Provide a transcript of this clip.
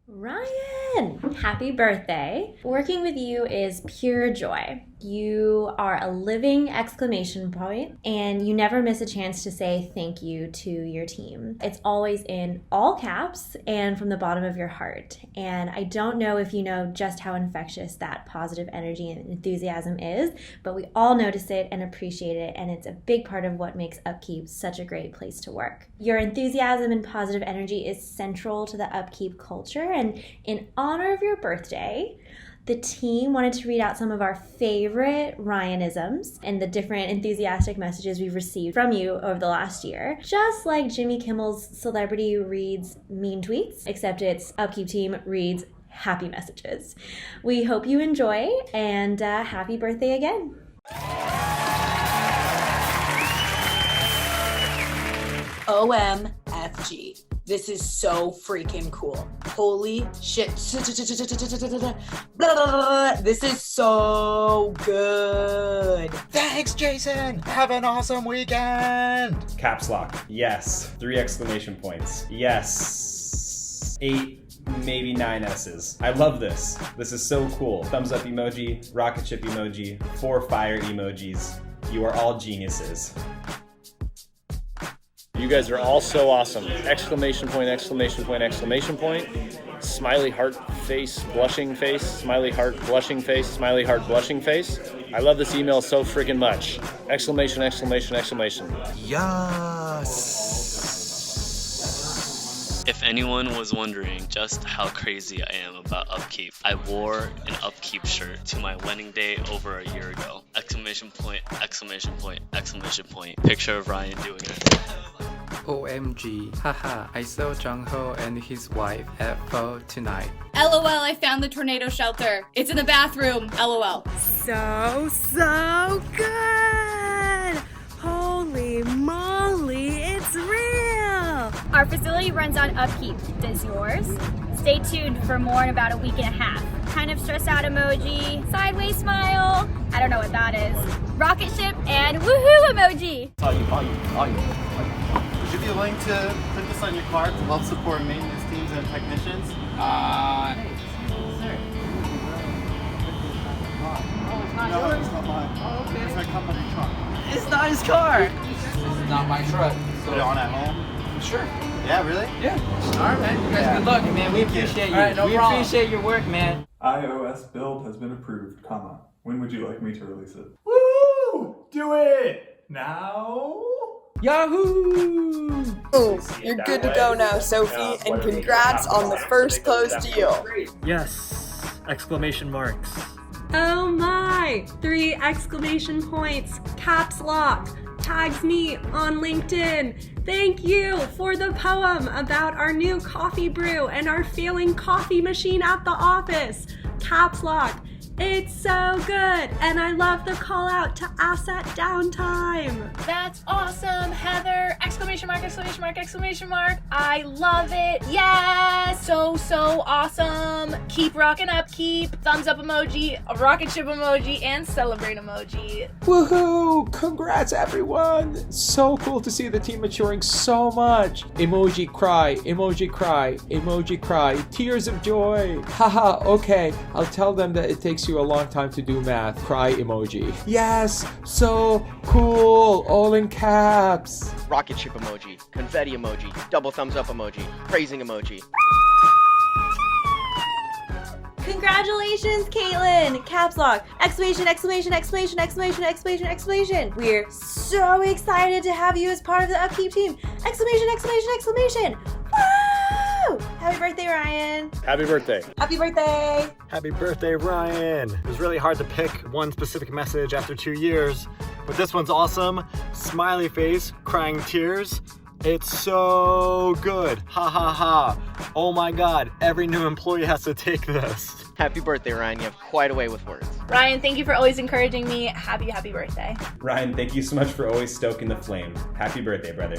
Ryan, happy birthday. Working with you is pure joy. You are a living exclamation point, and you never miss a chance to say thank you to your team. It's always in all caps and from the bottom of your heart. And I don't know if you know just how infectious that positive energy and enthusiasm is, but we all notice it and appreciate it, and it's a big part of what makes UpKeep such a great place to work. Your enthusiasm and positive energy is central to the UpKeep culture, and in honor of your birthday, the team wanted to read out some of our favorite Ryanisms and the different enthusiastic messages we've received from you over the last year. Just like Jimmy Kimmel's celebrity reads mean tweets, except it's UpKeep team reads happy messages. We hope you enjoy, and happy birthday again. OMFG. This is so freaking cool. Holy shit. This is so good. Thanks, Jason. Have an awesome weekend. Caps lock. Yes. 3 exclamation points. Yes. 8, maybe 9 S's. I love this. This is so cool. Thumbs up emoji, rocket ship emoji, 4 fire emojis. You are all geniuses. You guys are all so awesome. Exclamation point, exclamation point, exclamation point. Smiley heart face, blushing face, smiley heart, blushing face, smiley heart, blushing face. I love this email so freaking much. Exclamation, exclamation, exclamation. Yes. If anyone was wondering just how crazy I am about UpKeep, I wore an UpKeep shirt to my wedding day over a year ago. Exclamation point, exclamation point, exclamation point. Picture of Ryan doing it. OMG, haha, I saw Jung-ho and his wife at pho tonight. LOL, I found the tornado shelter. It's in the bathroom. LOL. So good! Holy moly, it's real! Our facility runs on UpKeep. Does yours? Stay tuned for more in about a week and a half. Kind of stressed out emoji, sideways smile, I don't know what that is, rocket ship, and woohoo emoji. Would you be willing to put this on your card to help support maintenance teams and technicians? Hey, sir. No, it's not mine. Oh, okay. It's my company truck. It's not his car. This is not my truck. So. Put it on at home? Sure. Yeah, really? Yeah. All right, man. You guys, good luck, man. We appreciate you. All right, no problem. Appreciate your work, man. iOS build has been approved, comma. When would you like me to release it? Woo! Do it! Now? Yahoo! Boom! You're good to go now, Sophie, and congrats on the first closed deal. Yes! Exclamation marks. Oh my! 3 exclamation points, caps lock, tags me on LinkedIn. Thank you for the poem about our new coffee brew and our failing coffee machine at the office. Caps lock. It's so good, and I love the call out to asset downtime. That's awesome, Heather. Exclamation mark, exclamation mark, exclamation mark. I love it. Yes, so awesome. Keep rocking UpKeep. Thumbs up emoji, a rocket ship emoji, and celebrate emoji. Woohoo! Congrats, everyone! So cool to see the team maturing so much. Emoji cry, emoji cry, emoji cry. Tears of joy. Haha, okay. I'll tell them that it takes you a long time to do math. Cry emoji. Yes, so cool. All in caps. Rocket ship emoji, confetti emoji, double thumbs up emoji, praising emoji. Congratulations, Caitlin! Caps lock! Exclamation, exclamation, exclamation, exclamation, exclamation, exclamation! We're so excited to have you as part of the UpKeep team! Exclamation, exclamation, exclamation! Woo! Happy birthday, Ryan! Happy birthday. Happy birthday! Happy birthday, Ryan! It was really hard to pick one specific message after 2 years, but this one's awesome. Smiley face, crying tears. It's so good. Ha ha ha. Oh my god, every new employee has to take this. Happy birthday, Ryan. You have quite a way with words. Ryan, thank you for always encouraging me. Happy birthday. Ryan, thank you so much for always stoking the flame. Happy birthday, brother.